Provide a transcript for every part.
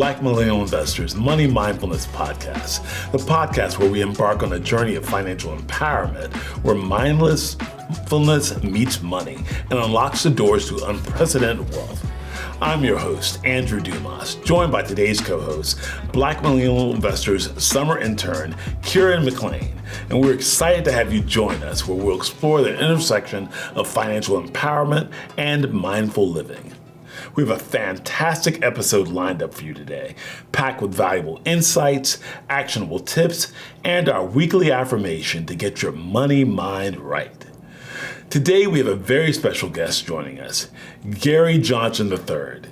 Black Millennial Investors Money Mindfulness Podcast, the podcast where we embark on a journey of financial empowerment, where mindfulness meets money and unlocks the doors to unprecedented wealth. I'm your host, Andrew Dumas, joined by today's co-host, Black Millennial Investors summer intern, Kieran McLean. And we're excited to have you join us where we'll explore the intersection of financial empowerment and mindful living. We have a fantastic episode lined up for you today, packed with valuable insights, actionable tips, and our weekly affirmation to get your money mind right. Today, we have a very special guest joining us, Gary Johnson III.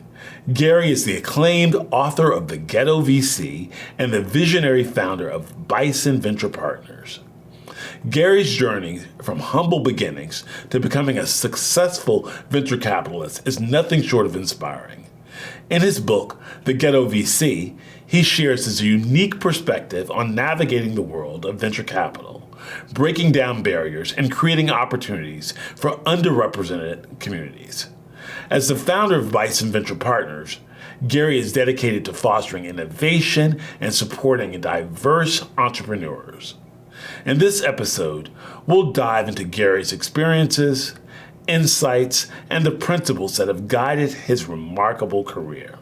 Gary is the acclaimed author of the Ghetto VC and the visionary founder of Bison Venture Partners. Gary's journey from humble beginnings to becoming a successful venture capitalist is nothing short of inspiring. In his book, The Ghetto VC, he shares his unique perspective on navigating the world of venture capital, breaking down barriers, and creating opportunities for underrepresented communities. As the founder of Bison Venture Partners, Gary is dedicated to fostering innovation and supporting diverse entrepreneurs. In this episode, we'll dive into Gary's experiences, insights, and the principles that have guided his remarkable career.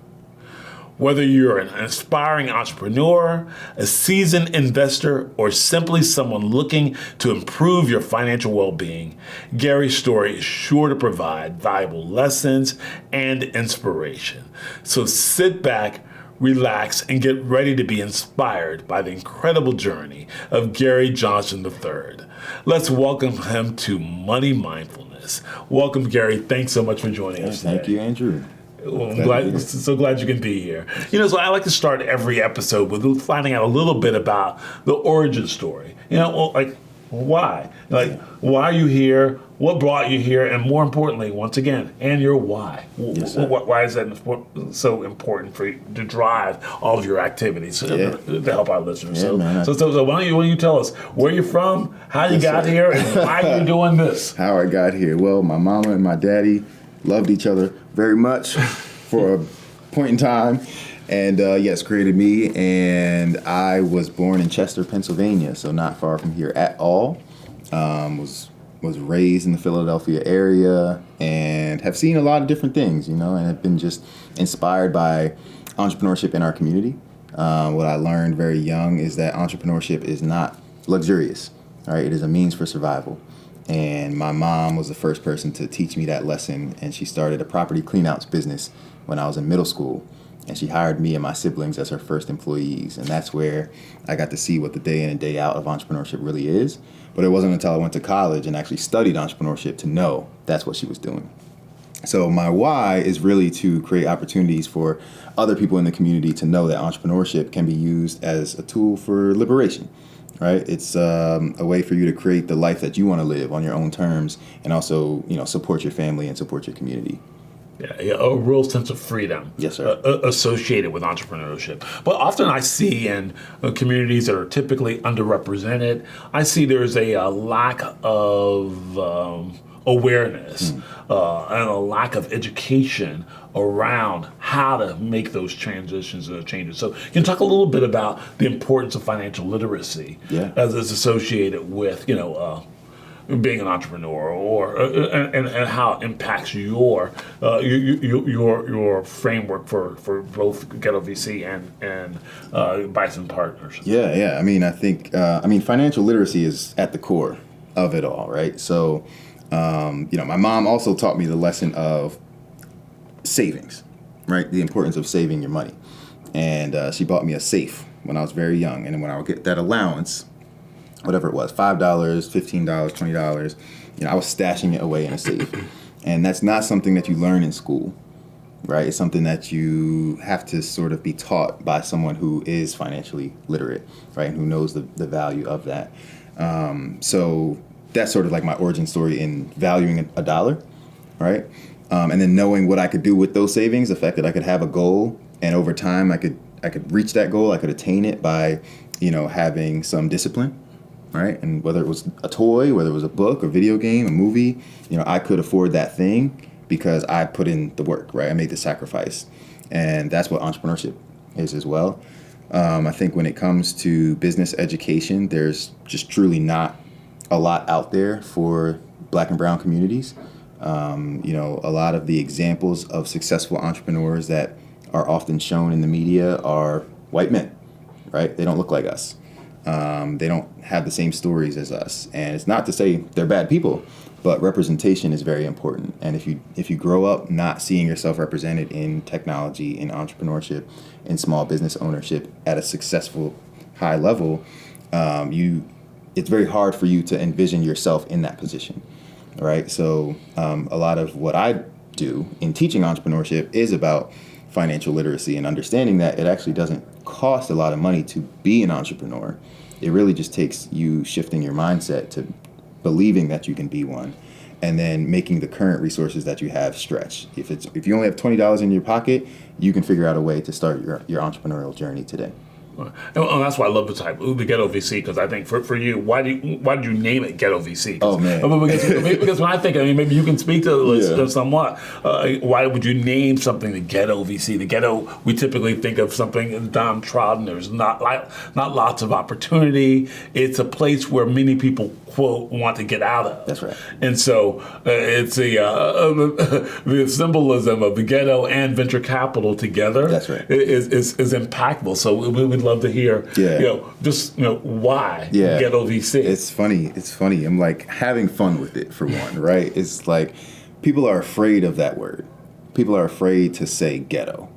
Whether you're an aspiring entrepreneur, a seasoned investor, or simply someone looking to improve your financial well-being, Gary's story is sure to provide valuable lessons and inspiration. So sit back, relax, and get ready to be inspired by the incredible journey of Gary Johnson III. Let's welcome him to Money Mindfulness. Welcome, Gary. Thanks so much for joining us today. Thank you, Andrew. Well, I'm so glad you can be here. So I like to start every episode with finding out a little bit about the origin story. Why? Why are you here? What brought you here? And more importantly, once again, and your why. Yes, Why is that so important for you to drive all of your activities to help our listeners? So why don't you tell us where you're from, how you got here, and why you're doing this? How I got here. Well, my mama and my daddy loved each other very much for a point in time. And created me, and I was born in Chester, Pennsylvania, so not far from here at all. Was raised in the Philadelphia area and have seen a lot of different things, and have been just inspired by entrepreneurship in our community. What I learned very young is that entrepreneurship is not luxurious, right? It is a means for survival. And my mom was the first person to teach me that lesson, and she started a property cleanouts business when I was in middle school. And she hired me and my siblings as her first employees. And that's where I got to see what the day in and day out of entrepreneurship really is. But it wasn't until I went to college and actually studied entrepreneurship to know that's what she was doing. So my why is really to create opportunities for other people in the community to know that entrepreneurship can be used as a tool for liberation, right? It's a way for you to create the life that you want to live on your own terms and also, support your family and support your community. Yeah, a real sense of freedom. Yes, sir. Associated with entrepreneurship. But often I see in communities that are typically underrepresented, I see there's a lack of awareness and a lack of education around how to make those transitions and changes. So you can talk a little bit about the importance of financial literacy as it's associated with, being an entrepreneur, or and how it impacts your framework for both Ghetto VC and Bison Partners. Yeah. I think financial literacy is at the core of it all, right? So, my mom also taught me the lesson of savings, right? The importance of saving your money, and she bought me a safe when I was very young, and then when I would get that allowance, whatever it was, $5, $15, $20, I was stashing it away in a safe. And that's not something that you learn in school, right? It's something that you have to sort of be taught by someone who is financially literate, right? And who knows the value of that. So that's sort of like my origin story in valuing a dollar, right? And then knowing what I could do with those savings, the fact that I could have a goal, and over time I could reach that goal, I could attain it by, having some discipline. Right? And whether it was a toy, whether it was a book, a video game, a movie, I could afford that thing because I put in the work, right? I made the sacrifice. And that's what entrepreneurship is as well. I think when it comes to business education, there's just truly not a lot out there for Black and brown communities. A lot of the examples of successful entrepreneurs that are often shown in the media are white men, right? They don't look like us. They don't have the same stories as us. And it's not to say they're bad people, but representation is very important. And if you grow up not seeing yourself represented in technology, in entrepreneurship, in small business ownership at a successful high level, it's very hard for you to envision yourself in that position, right? So a lot of what I do in teaching entrepreneurship is about financial literacy and understanding that it actually doesn't cost a lot of money to be an entrepreneur. It really just takes you shifting your mindset to believing that you can be one, and then making the current resources that you have stretch. If you only have $20 in your pocket, you can figure out a way to start your entrepreneurial journey today. And that's why I love the Ghetto VC, because I think for you, why did you name it Ghetto VC? Oh man! Because when I think, maybe you can speak to this somewhat. Why would you name something the Ghetto VC? The ghetto, we typically think of something downtrodden. There's not lots of opportunity. It's a place where many people, quote, want to get out of. That's right. And so it's the symbolism of the ghetto and venture capital together. That's right. Is impactful. So we would love to hear, why Ghetto VC. It's funny. I'm like having fun with it, for one, right? It's like people are afraid of that word. People are afraid to say ghetto,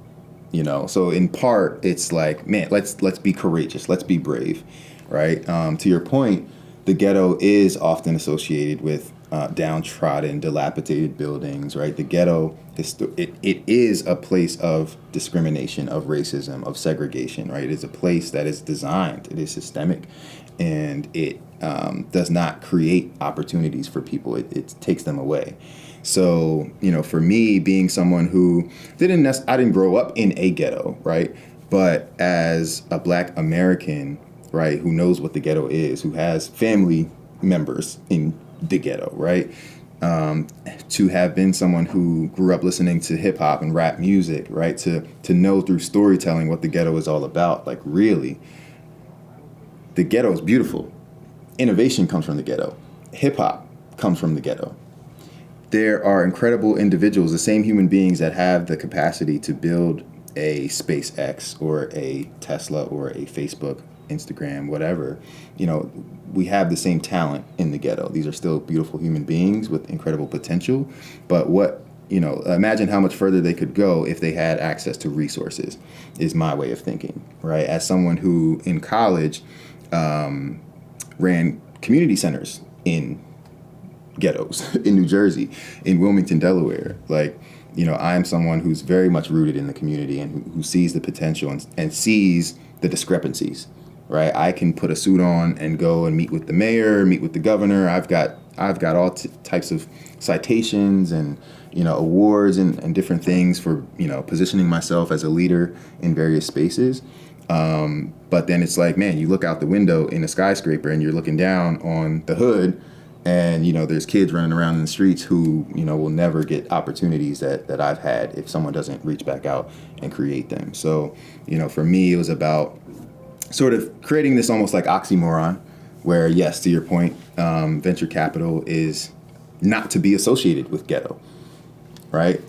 So in part, it's like, man, let's be courageous. Let's be brave, right? To your point, the ghetto is often associated with downtrodden, dilapidated buildings, right? The ghetto, it is a place of discrimination, of racism, of segregation, right? It is a place that is designed, it is systemic, and it does not create opportunities for people. It takes them away. So, for me, being someone who I didn't grow up in a ghetto, right? But as a Black American, right, who knows what the ghetto is, who has family members in the ghetto, right? To have been someone who grew up listening to hip hop and rap music, right? To know through storytelling what the ghetto is all about. Like, really, the ghetto is beautiful. Innovation comes from the ghetto. Hip hop comes from the ghetto. There are incredible individuals, the same human beings that have the capacity to build a SpaceX or a Tesla or a Facebook, Instagram, whatever. We have the same talent in the ghetto. These are still beautiful human beings with incredible potential. But imagine how much further they could go if they had access to resources, is my way of thinking, right? As someone who in college ran community centers in ghettos in New Jersey, in Wilmington, Delaware, I am someone who's very much rooted in the community and who sees the potential and sees the discrepancies. Right, I can put a suit on and go and meet with the mayor, meet with the governor. I've got all types of citations and awards and different things for positioning myself as a leader in various spaces. But then it's like, man, you look out the window in a skyscraper and you're looking down on the hood, and there's kids running around in the streets who will never get opportunities that I've had if someone doesn't reach back out and create them. So for me, it was about sort of creating this almost like oxymoron where, yes, to your point, venture capital is not to be associated with ghetto, right?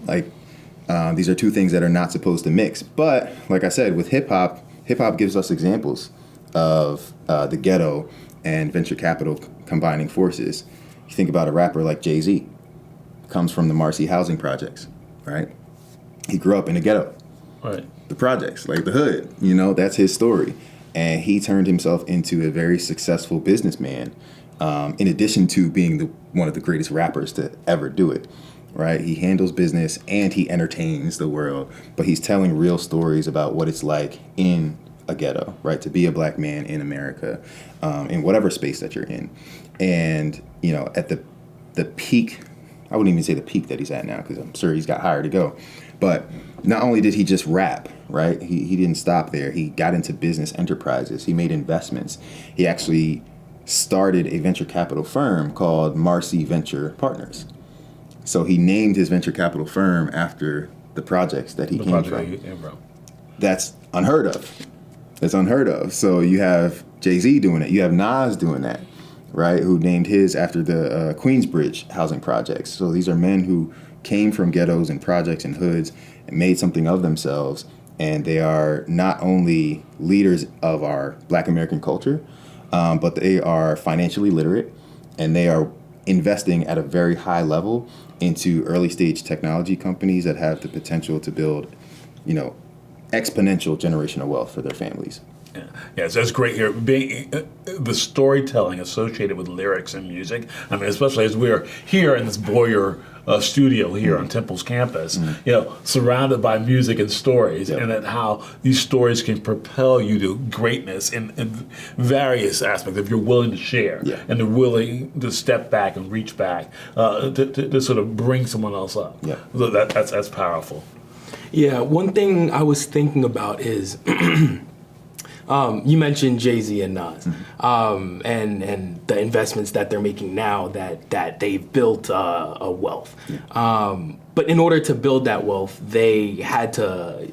These are two things that are not supposed to mix. But like I said, with hip hop gives us examples of the ghetto and venture capital combining forces. You think about a rapper like Jay-Z, comes from the Marcy housing projects, right? He grew up in the ghetto, right? The projects, like the hood, that's his story. And he turned himself into a very successful businessman, in addition to being one of the greatest rappers to ever do it, right? He handles business and he entertains the world, but he's telling real stories about what it's like in a ghetto, right? To be a Black man in America, in whatever space that you're in. And, at the peak, I wouldn't even say the peak that he's at now, because I'm sure he's got higher to go. But not only did he just rap, right? He didn't stop there. He got into business enterprises. He made investments. He actually started a venture capital firm called Marcy Venture Partners. So he named his venture capital firm after the projects that he came from. That's unheard of. It's unheard of. So you have Jay-Z doing it. You have Nas doing that, right? Who named his after the Queensbridge housing projects. So these are men who came from ghettos and projects and hoods and made something of themselves. And they are not only leaders of our Black American culture, but they are financially literate, and they are investing at a very high level into early stage technology companies that have the potential to build, exponential generational wealth for their families. Yeah, so that's great here. Being the storytelling associated with lyrics and music. I mean, especially as we're here in this Boyer studio here on Temple's campus, surrounded by music and stories, and that how these stories can propel you to greatness in various aspects if you're willing to share and they're willing to step back and reach back to sort of bring someone else up. Yeah. So that's powerful. Yeah, one thing I was thinking about is you mentioned Jay-Z and Nas, and the investments that they're making now that they've built a wealth. But in order to build that wealth, they had to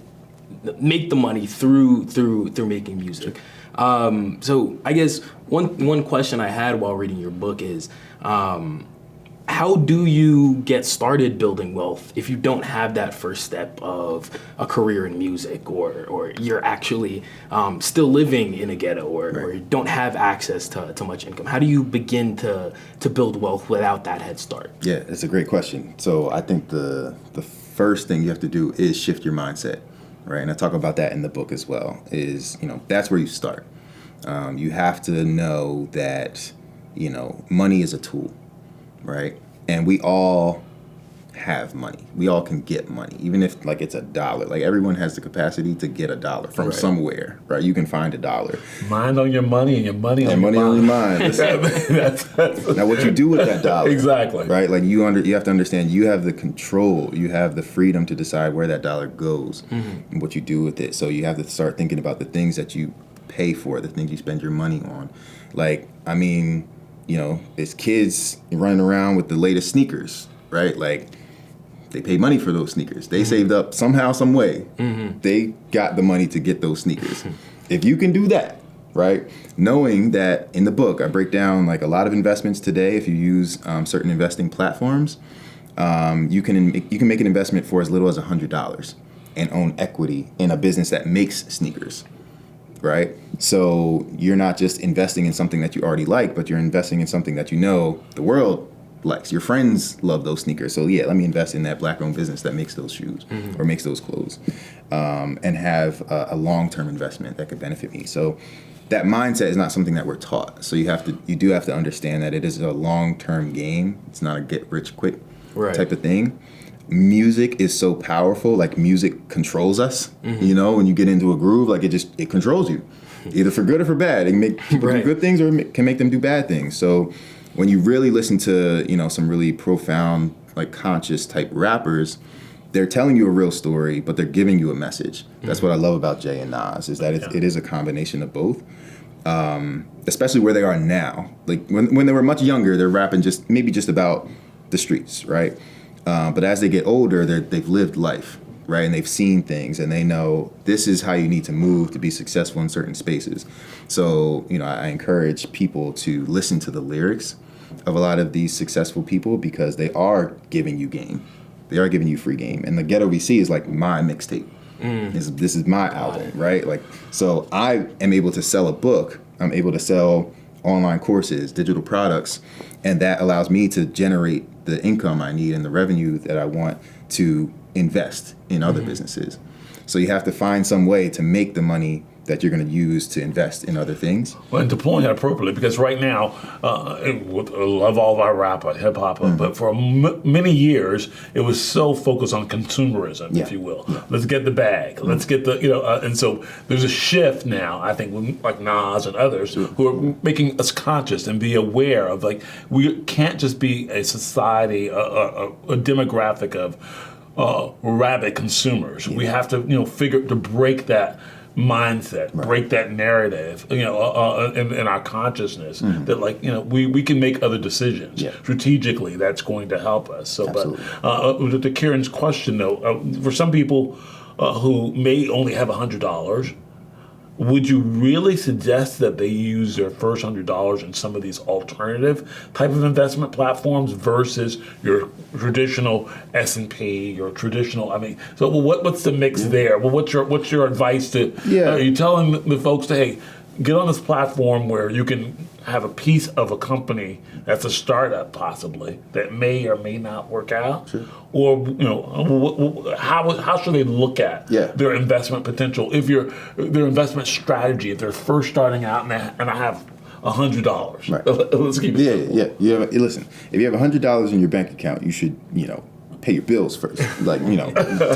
make the money through making music. So I guess one question I had while reading your book is, how do you get started building wealth if you don't have that first step of a career in music, or you're actually still living in a ghetto, or you don't have access to much income? How do you begin to build wealth without that head start? Yeah, it's a great question. So I think the first thing you have to do is shift your mindset, right? And I talk about that in the book as well, is, that's where you start. You have to know that, money is a tool. Right? And we all have money. We all can get money, even if it's $1. Like, everyone has the capacity to get $1 from somewhere, right? You can find $1. Mind on your money and your money on your mind. That's now, what you do with that $1? Exactly. Right? Like, you have to understand, you have the control, you have the freedom to decide where that $1 goes and what you do with it. So you have to start thinking about the things that you pay for, the things you spend your money on. It's kids running around with the latest sneakers, right? Like, they pay money for those sneakers. They saved up somehow, some way. They got the money to get those sneakers. If you can do that, right? Knowing that in the book, I break down a lot of investments today. If you use certain investing platforms, you can make an investment for as little as $100 and own equity in a business that makes sneakers. Right? So you're not just investing in something that you already like, but you're investing in something that the world likes. Your friends love those sneakers. So let me invest in that Black-owned business that makes those shoes or makes those clothes, and have a long-term investment that could benefit me. So that mindset is not something that we're taught. So you do have to understand that it is a long-term game. It's not a get-rich-quick type of thing. Music is so powerful. Music controls us. When you get into a groove, it controls you, either for good or for bad. It can make people do good things, or it can make them do bad things. So when you really listen to some really profound, conscious type rappers, they're telling you a real story, but they're giving you a message. That's what I love about Jay and Nas, is that it is a combination of both. Especially where they are now. When they were much younger, they're rapping just about the streets, right? But as they get older, they've lived life, right? And they've seen things, and they know this is how you need to move to be successful in certain spaces. So, I encourage people to listen to the lyrics of a lot of these successful people, because they are giving you game. They are giving you free game. And the Ghetto VC is my mixtape. This is my album, right? So I am able to sell a book. I'm able to sell online courses, digital products, and that allows me to generate the income I need and the revenue that I want to invest in other businesses. So you have to find some way to make the money that you're going to use to invest in other things. Well, and deploying it appropriately, because right now, I love all of our rap, hip hop, but for many years, it was so focused on consumerism, if you will. Let's get the bag. Let's get the, and so there's a shift now, I think, like Nas and others, who are making us conscious and be aware of, we can't just be a society, a demographic of rabid consumers. We have to, figure to break that mindset, break that narrative, in our consciousness, that we can make other decisions strategically. That's going to help us. So, absolutely. But to Kieran's question though, for some people, who may only have $100, would you really suggest that they use their first $100 in some of these alternative type of investment platforms versus your traditional S&P, your traditional? I mean, so what's the mix there? Well, what's your advice to? Are you telling the folks to, hey, get on this platform where you can have a piece of a company that's a startup possibly that may or may not work out, or how should they look at their investment potential if their investment strategy if they're first starting out and I have $100? Right. Let's keep it simple. Listen, if you have $100 in your bank account, you should pay your bills first.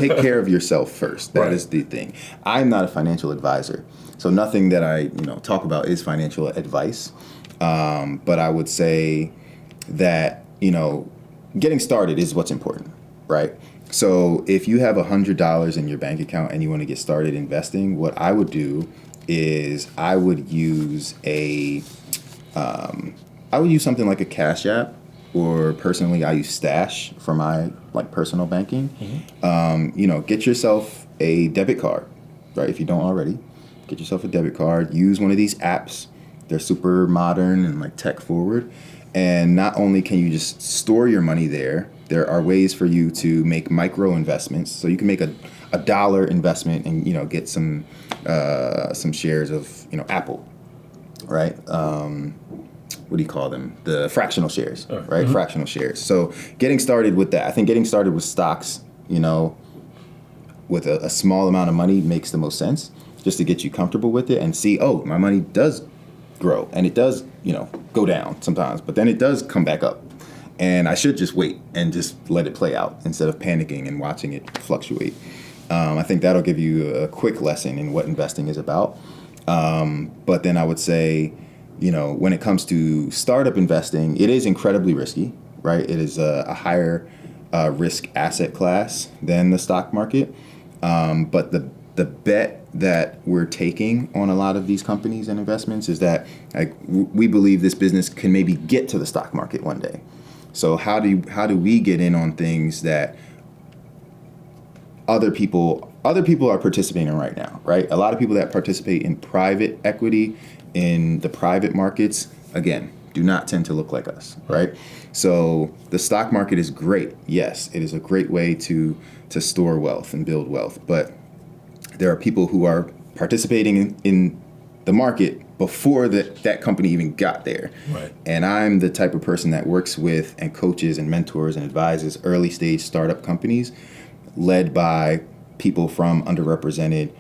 Take care of yourself first. That is the thing. I'm not a financial advisor, so nothing that I talk about is financial advice. But I would say that, getting started is what's important, right? So if you have $100 in your bank account and you want to get started investing, what I would do is I would use something like a Cash App, or personally I use Stash for my personal banking. Get yourself a debit card, right? If you don't already, get yourself a debit card. Use one of these apps. They're super modern and tech forward. And not only can you just store your money there are ways for you to make micro investments. So you can make a $1 investment and get some shares of Apple, right? What do you call them? The fractional shares, right? Fractional shares. So getting started with that, I think getting started with stocks, with a small amount of money makes the most sense, just to get you comfortable with it and see, oh, my money does grow, and it does, go down sometimes, but then it does come back up, and I should just wait and just let it play out instead of panicking and watching it fluctuate. I think that'll give you a quick lesson in what investing is about. But then I would say, when it comes to startup investing, it is incredibly risky, right? It is a higher risk asset class than the stock market. But the bet that we're taking on a lot of these companies and investments is that we believe this business can maybe get to the stock market one day. So how do we get in on things that other people are participating in right now, right? A lot of people that participate in private equity in the private markets, again, do not tend to look like us, right? So the stock market is great. Yes, it is a great way to store wealth and build wealth, but there are people who are participating in the market before that company even got there. Right. And I'm the type of person that works with and coaches and mentors and advises early stage startup companies led by people from underrepresented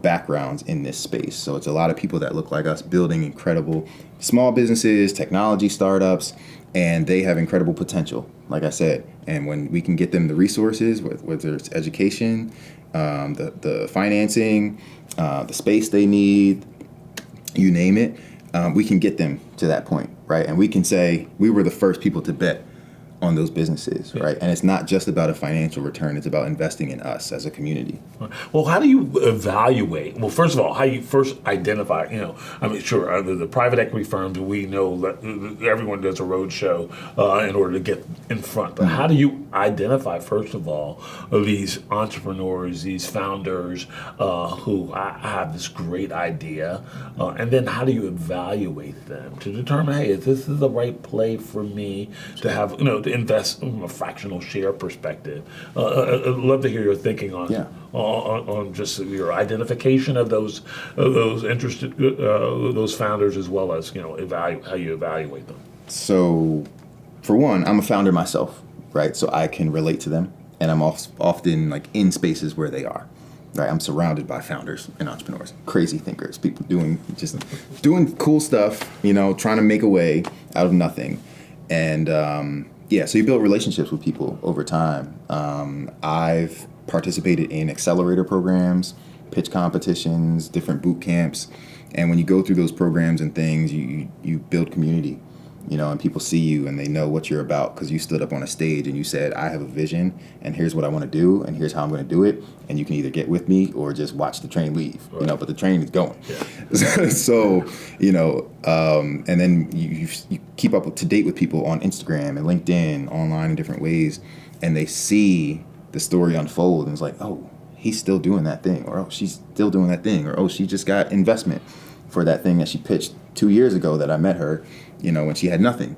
backgrounds in this space. So it's a lot of people that look like us building incredible small businesses, technology startups, and they have incredible potential, like I said. And when we can get them the resources, whether it's education, the financing, the space they need, you name it, we can get them to that point, right? And we can say we were the first people to bet on those businesses, right? And it's not just about a financial return, it's about investing in us as a community. Well, how do you evaluate? Well, first of all, how you first identify, sure, the private equity firms, we know that everyone does a roadshow in order to get in front. But how do you identify, first of all, these entrepreneurs, these founders who have this great idea, and then how do you evaluate them to determine, hey, is this the right play for me to have, to invest from a fractional share perspective? I'd love to hear your thinking on just your identification of those interested those founders, as well as how you evaluate them. So, for one, I'm a founder myself, right? So I can relate to them, and I'm often in spaces where they are. Right, I'm surrounded by founders and entrepreneurs, crazy thinkers, people doing cool stuff, trying to make a way out of nothing, and so you build relationships with people over time. I've participated in accelerator programs, pitch competitions, different boot camps, and when you go through those programs and things, you build community, and people see you and they know what you're about because you stood up on a stage and you said, I have a vision and here's what I want to do and here's how I'm going to do it, and you can either get with me or just watch the train leave, right. But the train is going. Yeah. So, and then you keep up to date with people on Instagram and LinkedIn, online in different ways, and they see the story unfold and it's like, oh, he's still doing that thing, or oh, she's still doing that thing, or oh, she just got investment for that thing that she pitched 2 years ago that I met her, when she had nothing,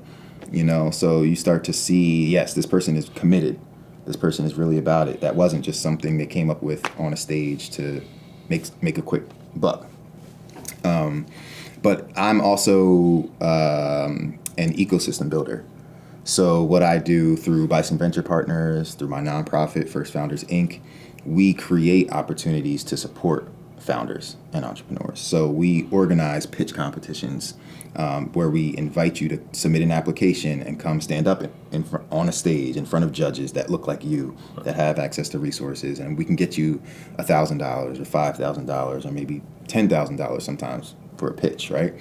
So you start to see, yes, this person is committed. This person is really about it. That wasn't just something they came up with on a stage to make a quick buck. But I'm also an ecosystem builder. So what I do through Bison Venture Partners, through my nonprofit, First Founders, Inc., we create opportunities to support founders and entrepreneurs. So we organize pitch competitions where we invite you to submit an application and come stand up on a stage in front of judges that look like you, that have access to resources, and we can get you $1,000 or $5,000 or maybe $10,000 sometimes for a pitch, right?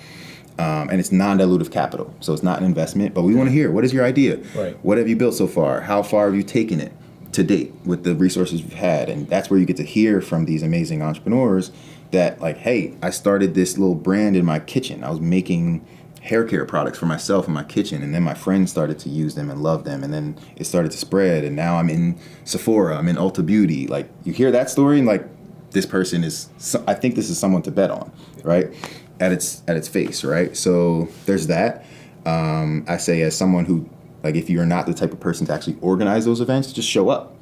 And it's non-dilutive capital, so it's not an investment, but we want to hear, what is your idea? Right. What have you built so far? How far have you taken it to date with the resources you've had? And that's where you get to hear from these amazing entrepreneurs that, like, hey, I started this little brand in my kitchen. I was making hair care products for myself in my kitchen, and then my friends started to use them and love them, and then it started to spread, and now I'm in Sephora, I'm in Ulta Beauty. Like, you hear that story, and like, this person is, I think this is someone to bet on, right? At its face, right? So there's that. I say, as someone who, like, if you're not the type of person to actually organize those events, just show up.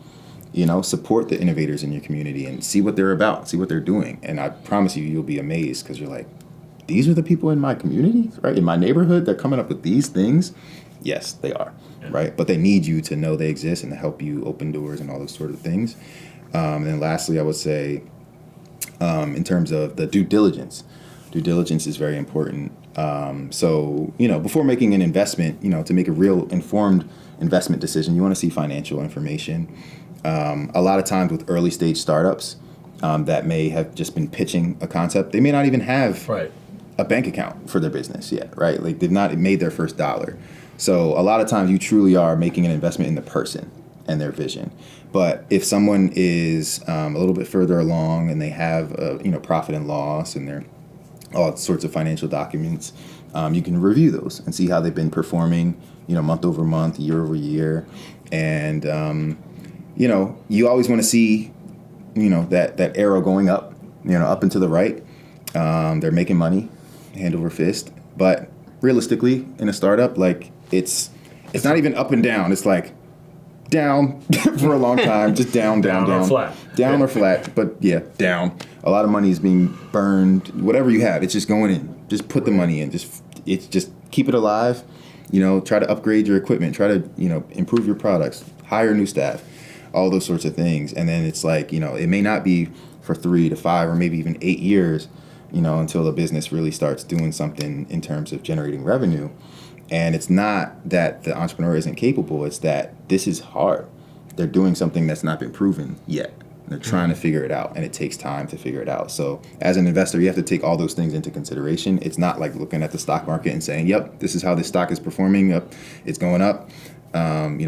Support the innovators in your community and see what they're about, see what they're doing. And I promise you'll be amazed, because you're like, these are the people in my community, right? In my neighborhood, they're coming up with these things. Yes, they are, right? But they need you to know they exist and to help you open doors and all those sort of things. And then lastly, I would say, in terms of the due diligence is very important. So, before making an investment, to make a real informed investment decision, you want to see financial information. A lot of times with early stage startups that may have just been pitching a concept, they may not even have a bank account for their business yet, right? Like, they've not made their first dollar. So a lot of times you truly are making an investment in the person and their vision. But if someone is a little bit further along and they have profit and loss and they're all sorts of financial documents, you can review those and see how they've been performing, month over month, year over year. And, you always want to see, that arrow going up, up and to the right. They're making money, hand over fist. But realistically, in a startup, like, it's not even up and down. It's like down for a long time, just down. Or flat. Down or flat, but yeah, down. A lot of money is being burned. Whatever you have, it's just going in. Just put the money in. Just keep it alive. Try to upgrade your equipment. Try to improve your products. Hire new staff. All those sorts of things. And then it's like, it may not be for 3 to 5 or maybe even 8 years, until the business really starts doing something in terms of generating revenue. And it's not that the entrepreneur isn't capable. It's that this is hard. They're doing something that's not been proven yet. They're trying to figure it out, and it takes time to figure it out. So as an investor, you have to take all those things into consideration. It's not like looking at the stock market and saying, yep, this is how this stock is performing. Yep, it's going up.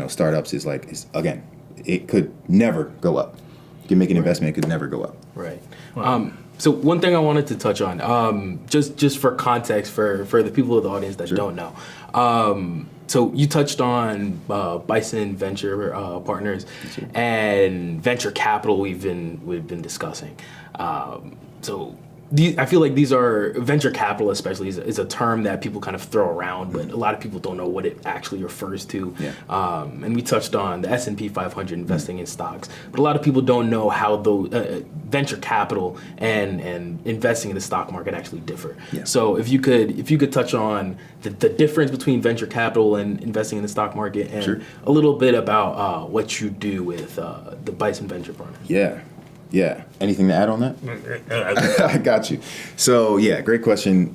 Startups is like, again, it could never go up. You can make an investment, it could never go up. Right. Wow. So one thing I wanted to touch on, just for context for the people of the audience that don't know. So you touched on Bison Venture Partners and venture capital we've been discussing. I feel like these are venture capital, especially, is a term that people kind of throw around, but a lot of people don't know what it actually refers to. Yeah. And we touched on the S&P 500 investing in stocks, but a lot of people don't know how the venture capital and investing in the stock market actually differ. Yeah. So if you could touch on the difference between venture capital and investing in the stock market, and a little bit about what you do with the Bison Venture Partners. Yeah. Anything to add on that? I got you. So, yeah, great question.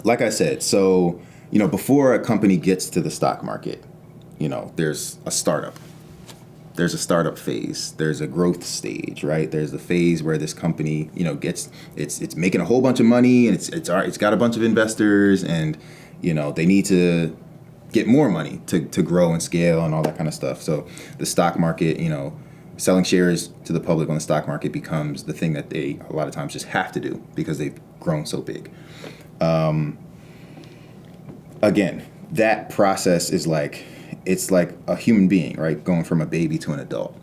Like I said, so, before a company gets to the stock market, there's a startup. There's a startup phase. There's a growth stage, right? There's the phase where this company, it's making a whole bunch of money, and it's got a bunch of investors, and, they need to get more money to grow and scale and all that kind of stuff. So the stock market, selling shares to the public on the stock market becomes the thing that they a lot of times just have to do because they've grown so big. Again, that process is it's like a human being, right? Going from a baby to an adult.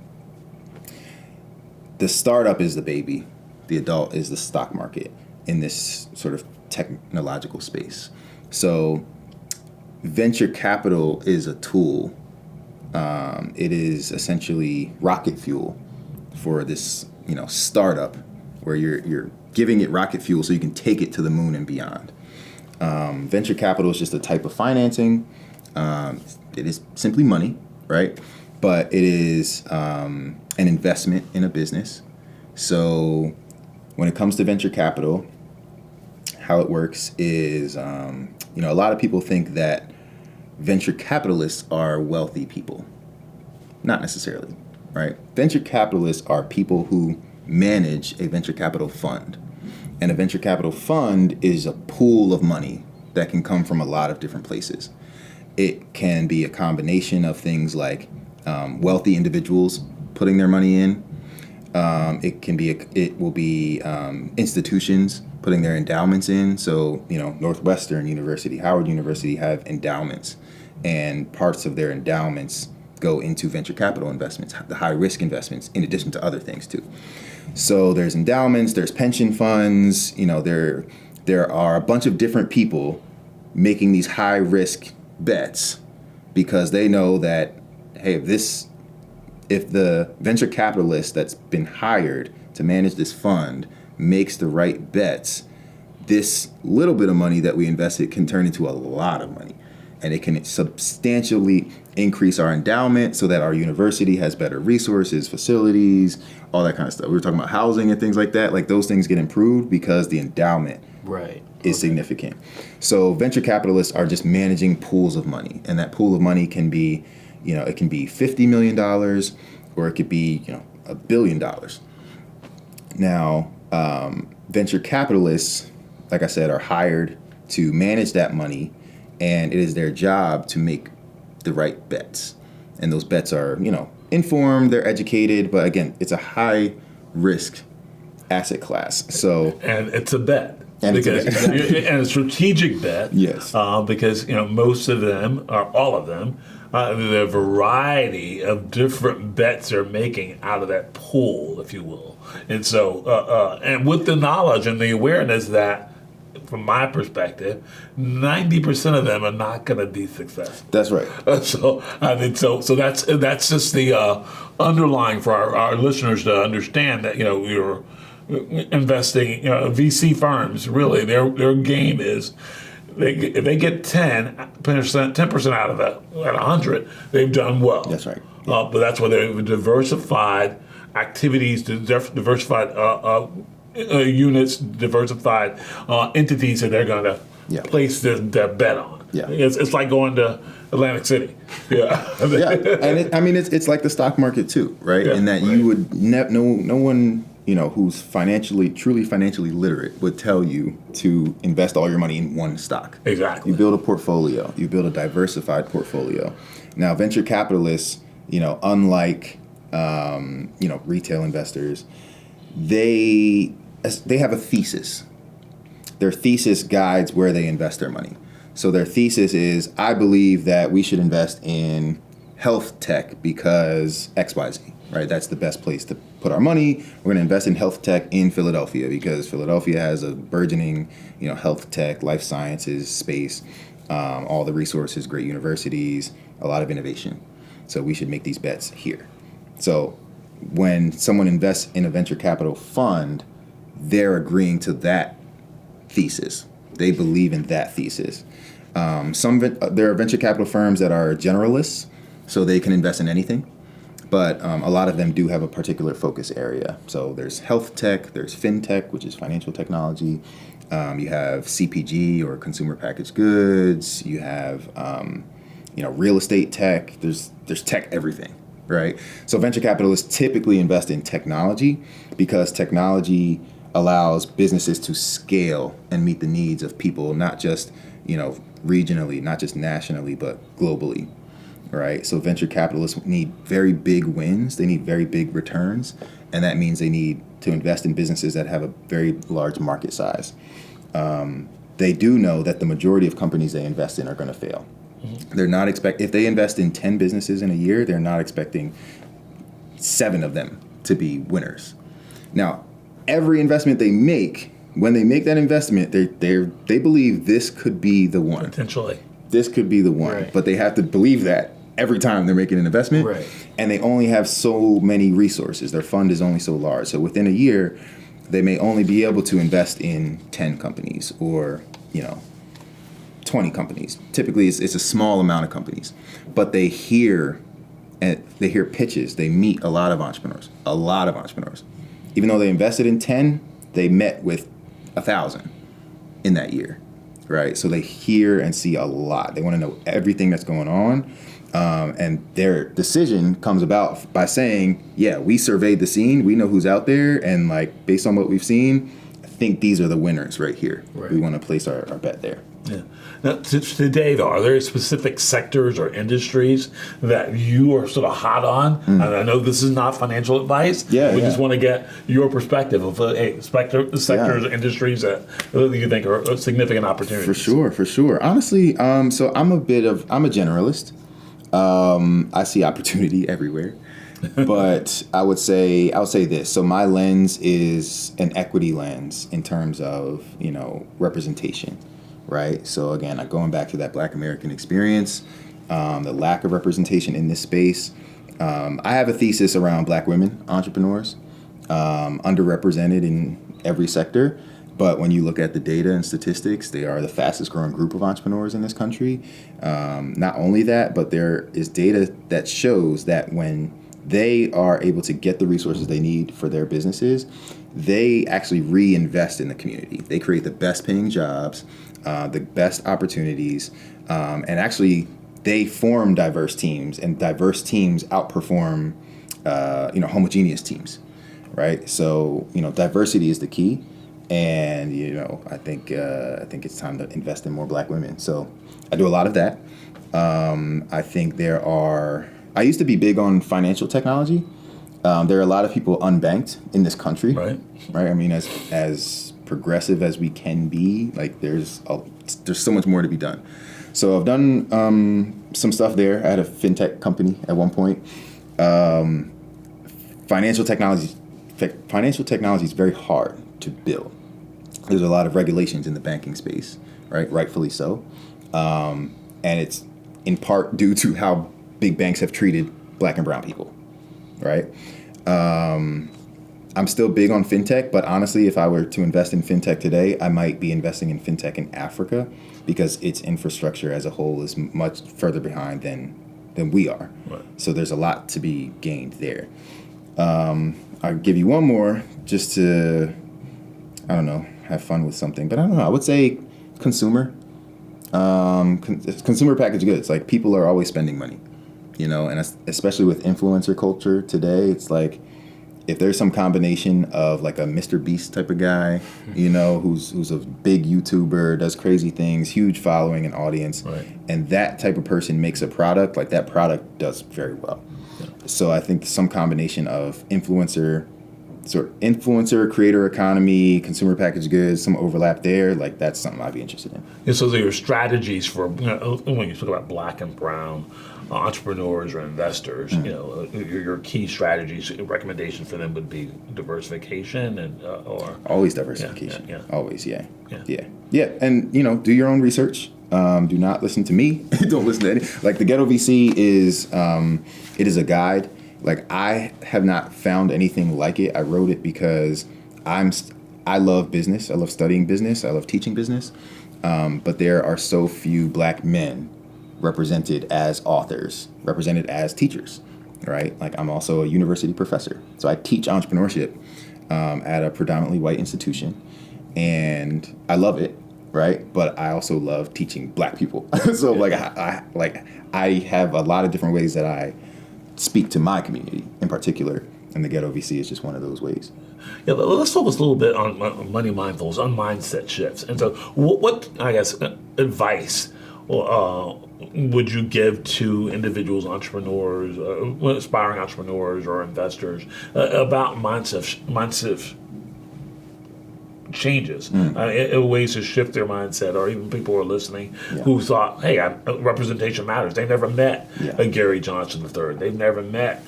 the startup is the baby. The adult is the stock market in this sort of technological space. So venture capital is a tool. It is essentially rocket fuel for this, startup where you're giving it rocket fuel so you can take it to the moon and beyond. Venture capital is just a type of financing. It is simply money, right? But it is an investment in a business. So when it comes to venture capital, how it works is, a lot of people think that venture capitalists are wealthy people. Not necessarily, right? Venture capitalists are people who manage a venture capital fund. And a venture capital fund is a pool of money that can come from a lot of different places. It can be a combination of things like wealthy individuals putting their money in. It will be institutions putting their endowments in. So, Northwestern University, Howard University have endowments, and parts of their endowments go into venture capital investments, the high risk investments, in addition to other things too. So there's endowments, there's pension funds, there are a bunch of different people making these high risk bets because they know that, hey, if the venture capitalist that's been hired to manage this fund makes the right bets, this little bit of money that we invested can turn into a lot of money. And it can substantially increase our endowment so that our university has better resources, facilities, all that kind of stuff. We were talking about housing and things like that. Like those things get improved because the endowment is significant. So venture capitalists are just managing pools of money. And that pool of money can be, it can be $50 million or it could be, $1 billion. Now, venture capitalists, like I said, are hired to manage that money. And it is their job to make the right bets. And those bets are, informed, they're educated, but again, it's a high risk asset class. So and it's a bet. And a strategic bet. Yes. Because, most of them, or all of them, the variety of different bets they're making out of that pool, if you will. And so, and with the knowledge and the awareness that, from my perspective, 90% of them are not going to be successful. That's right. So that's just the underlying for our listeners to understand that we're investing. VC firms really their game is if they get 10% out of that at 100, they've done well. That's right. But that's why they've diversified activities, diversified. Units, diversified entities that they're going to place their bet on. Yeah. It's like going to Atlantic City. Yeah. And it's like the stock market too, right? In that you would no one who's truly financially literate would tell you to invest all your money in one stock. Exactly. You build a portfolio. You build a diversified portfolio. Now, venture capitalists, unlike retail investors, they have a thesis. Their thesis guides where they invest their money. So their thesis is, I believe that we should invest in health tech because XYZ, right? That's the best place to put our money. We're going to invest in health tech in Philadelphia because Philadelphia has a burgeoning, health tech, life sciences space, all the resources, great universities, a lot of innovation. So we should make these bets here. So when someone invests in a venture capital fund, they're agreeing to that thesis. They believe in that thesis. There are venture capital firms that are generalists, so they can invest in anything. But a lot of them do have a particular focus area. So there's health tech, there's fintech, which is financial technology. You have CPG or consumer packaged goods. You have real estate tech. There's tech everything. Right? So venture capitalists typically invest in technology because technology allows businesses to scale and meet the needs of people, not just, regionally, not just nationally, but globally. Right? So venture capitalists need very big wins. They need very big returns. And that means they need to invest in businesses that have a very large market size. They do know that the majority of companies they invest in are going to fail. They're not if they invest in 10 businesses in a year, they're not expecting 7 of them to be winners. Now, every investment they make, when they make that investment, they believe this could be the one. Potentially. This could be the one. Right. But they have to believe that every time they're making an investment. Right. And they only have so many resources. Their fund is only so large. So within a year, they may only be able to invest in 10 companies or, 20 companies. Typically, it's a small amount of companies. But they hear pitches. They meet a lot of entrepreneurs. Even though they invested in 10, they met with 1,000 in that year, right? So they hear and see a lot. They want to know everything that's going on. And their decision comes about by saying, yeah, we surveyed the scene. We know who's out there. And like, based on what we've seen, I think these are the winners right here. Right. We want to place our bet there. Yeah. Now, today, though, are there specific sectors or industries that you are sort of hot on? And I know this is not financial advice. We just want to get your perspective of sectors, industries that you think are significant opportunities. For sure. Honestly, so I'm a generalist. I see opportunity everywhere. But I would say this. So my lens is an equity lens in terms of, representation. Right. So again, going back to that Black American experience, the lack of representation in this space. I have a thesis around Black women entrepreneurs, underrepresented in every sector. But when you look at the data and statistics, they are the fastest growing group of entrepreneurs in this country. Not only that, but there is data that shows that when they are able to get the resources they need for their businesses, they actually reinvest in the community. They create the best paying jobs, the best opportunities, and actually they form diverse teams, and diverse teams outperform homogeneous teams, right? So diversity is the key, and I think it's time to invest in more Black women. So I do a lot of that. I think I used to be big on financial technology. There are a lot of people unbanked in this country, right? I mean, as progressive as we can be, like there's so much more to be done. So I've done some stuff there. I had a fintech company at one point. Financial technology is very hard to build. There's a lot of regulations in the banking space, right? Rightfully so, and it's in part due to how big banks have treated Black and brown people, right? I'm still big on fintech, but honestly, if I were to invest in fintech today, I might be investing in fintech in Africa because its infrastructure as a whole is much further behind than we are. Right. So there's a lot to be gained there. I'll give you one more just to, have fun with something. But I don't know. I would say consumer. Consumer packaged goods. Like people are always spending money, and especially with influencer culture today, it's like, if there's some combination of like a Mr. Beast type of guy, who's a big YouTuber, does crazy things, huge following and audience, right, and that type of person makes a product, like that product does very well. Yeah. So I think some combination of influencer, creator economy, consumer packaged goods, some overlap there, like that's something I'd be interested in. And so there are strategies for, when you talk about Black and brown entrepreneurs or investors, your key strategies, recommendations for them would be diversification or always diversification. Always, yeah. And do your own research. Do not listen to me. Don't listen to any. Like the Ghetto VC is it is a guide. Like I have not found anything like it. I wrote it because I love business. I love studying business. I love teaching business. But there are so few Black men represented as authors, represented as teachers, right? Like I'm also a university professor. So I teach entrepreneurship at a predominantly white institution, and I love it, right? But I also love teaching Black people. So I have a lot of different ways that I speak to my community in particular, and the Ghetto VC is just one of those ways. Yeah, let's focus a little bit on Money Mindfulness, on mindset shifts. And so what I guess, advice would you give to individuals, entrepreneurs, aspiring entrepreneurs or investors about mindset changes, ways to shift their mindset, or even people who are listening who thought, hey, representation matters. They never met Gary Johnson III. They've never met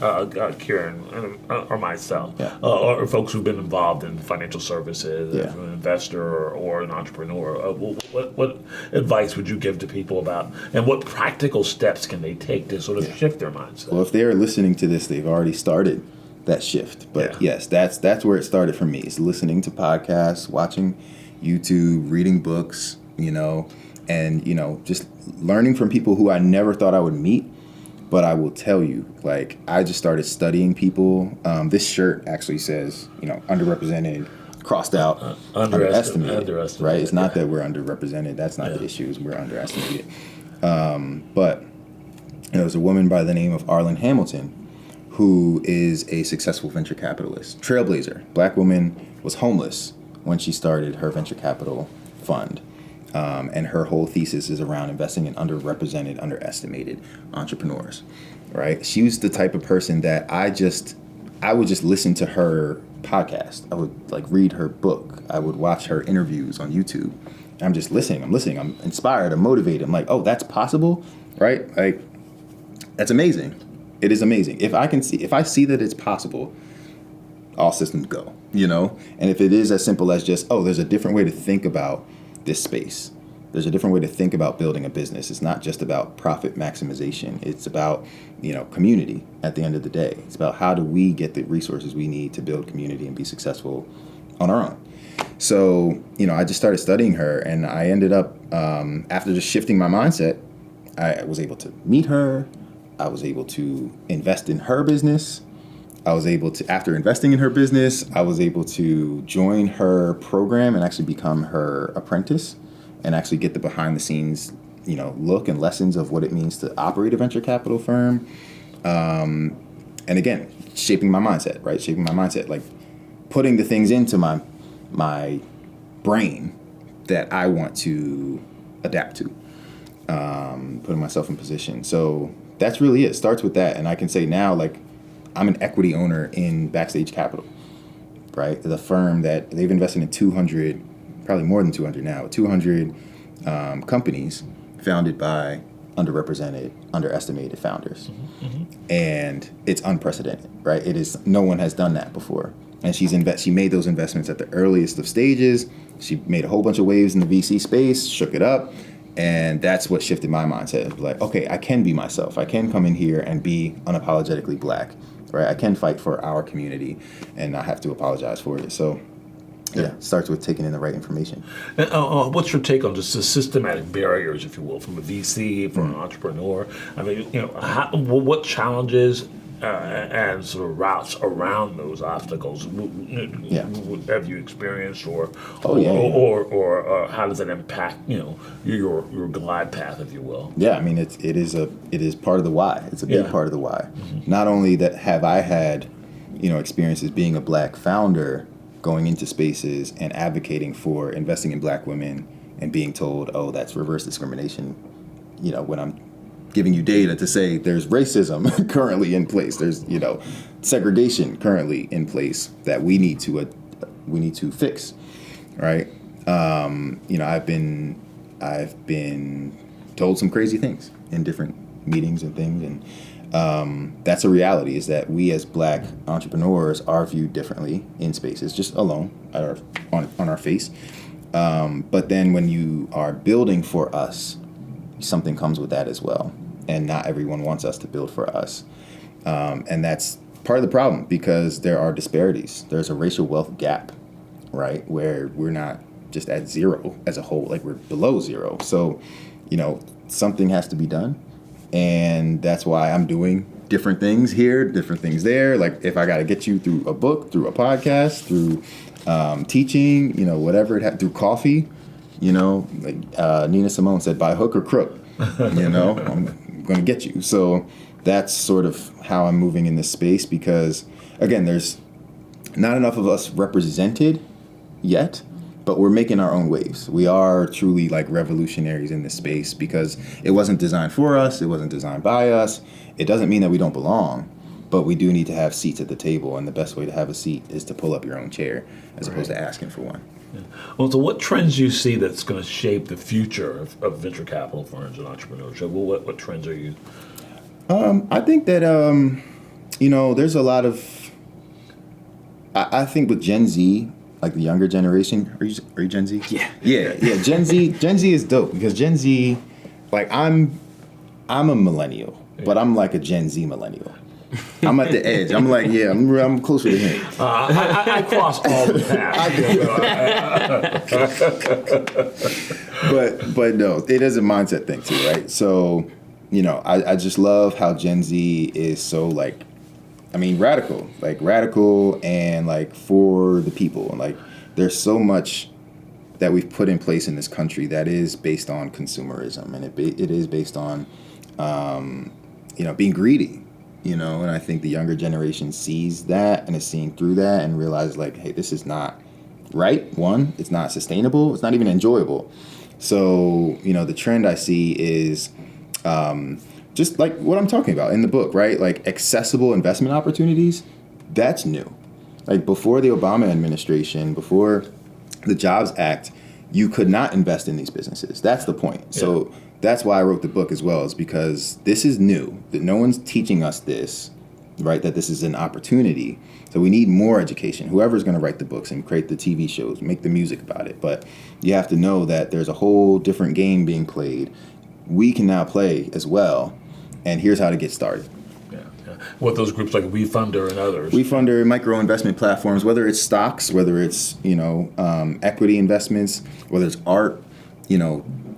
Kieran or myself, or folks who've been involved in financial services, as an investor or an entrepreneur. What advice would you give to people about, and what practical steps can they take to sort of shift their mindset? Well, if they are listening to this, they've already started that shift. But yes, that's where it started for me, is listening to podcasts, watching YouTube, reading books, and, just learning from people who I never thought I would meet. But I will tell you, like, I just started studying people. This shirt actually says, underrepresented, crossed out, underestimated, right? It's not that we're underrepresented. That's not the issue, is we're underestimated. But there's a woman by the name of Arlen Hamilton, who is a successful venture capitalist, trailblazer. Black woman, was homeless when she started her venture capital fund. And her whole thesis is around investing in underrepresented, underestimated entrepreneurs, right? She was the type of person that I would just listen to her podcast. I would read her book. I would watch her interviews on YouTube. I'm just listening. I'm inspired. I'm motivated. I'm like, oh, that's possible, right? Like, that's amazing. It is amazing. If I see that it's possible, all systems go, And if it is as simple as just, oh, there's a different way to think about this space. There's a different way to think about building a business. It's not just about profit maximization. It's about, community at the end of the day. It's about how do we get the resources we need to build community and be successful on our own. So, I just started studying her, and I ended up, after just shifting my mindset, I was able to meet her. I was able to invest in her business. After investing in her business, I was able to join her program and actually become her apprentice and actually get the behind the scenes, look and lessons of what it means to operate a venture capital firm. And again, shaping my mindset, right? Shaping my mindset, like putting the things into my brain that I want to adapt to, putting myself in position. So that's really it. It starts with that. And I can say now, like, I'm an equity owner in Backstage Capital, right? The firm that they've invested in 200, probably more than 200 now, 200 companies founded by underrepresented, underestimated founders. And it's unprecedented, right? No one has done that before. And she made those investments at the earliest of stages. She made a whole bunch of waves in the VC space, shook it up. And that's what shifted my mindset. Like, okay, I can be myself. I can come in here and be unapologetically Black, right? I can fight for our community and not have to apologize for it. So, it starts with taking in the right information. And, what's your take on just the systematic barriers, if you will, from a VC, from an entrepreneur? I mean, what challenges and sort of routes around those obstacles have you experienced, or how does it impact your glide path, if you will? Yeah, I mean it is part of the why. It's a big part of the why. Not only that have I had experiences being a Black founder, going into spaces and advocating for investing in Black women and being told, oh, that's reverse discrimination, when I'm giving you data to say there's racism currently in place, there's segregation currently in place that we need to fix, right? I've been told some crazy things in different meetings and things, and that's a reality, is that we as Black entrepreneurs are viewed differently in spaces, just alone on our face. But then when you are building for us, something comes with that as well. And not everyone wants us to build for us. And that's part of the problem, because there are disparities. There's a racial wealth gap, right? Where we're not just at zero as a whole, like we're below zero. So, something has to be done. And that's why I'm doing different things here, different things there. Like if I got to get you through a book, through a podcast, through teaching, whatever, through coffee, like Nina Simone said, by hook or crook, I'm going to get you. So that's sort of how I'm moving in this space, because again, there's not enough of us represented yet, but we're making our own waves. We are truly like revolutionaries in this space, because it wasn't designed for us. It wasn't designed by us. It doesn't mean that we don't belong, but we do need to have seats at the table. And the best way to have a seat is to pull up your own chair as opposed to asking for one. Well, so what trends do you see that's going to shape the future of venture capital firms and entrepreneurship? Well, what trends are you? I think that there's a lot of. I think with Gen Z, like the younger generation, are you Gen Z? Yeah. Gen Z is dope because Gen Z, like I'm a millennial, but I'm like a Gen Z millennial. I'm at the edge. I'm like, I'm closer to him. I cross all the paths. But no, it is a mindset thing too, right? So, I just love how Gen Z is so radical and like for the people. And like there's so much that we've put in place in this country that is based on consumerism, and it is based on being greedy. And I think the younger generation sees that and is seeing through that and realizes like, hey, this is not right. One, it's not sustainable. It's not even enjoyable. So, the trend I see is just like what I'm talking about in the book, right? Like accessible investment opportunities. That's new. Like before the Obama administration, before the Jobs Act, you could not invest in these businesses. That's the point. Yeah. So that's why I wrote the book as well, is because this is new, that no one's teaching us this, right? That this is an opportunity. So we need more education. Whoever's going to write the books and create the TV shows, make the music about it. But you have to know that there's a whole different game being played. We can now play as well. And here's how to get started. What those groups like WeFunder and others? WeFunder, micro investment platforms, whether it's stocks, whether it's, equity investments, whether it's art,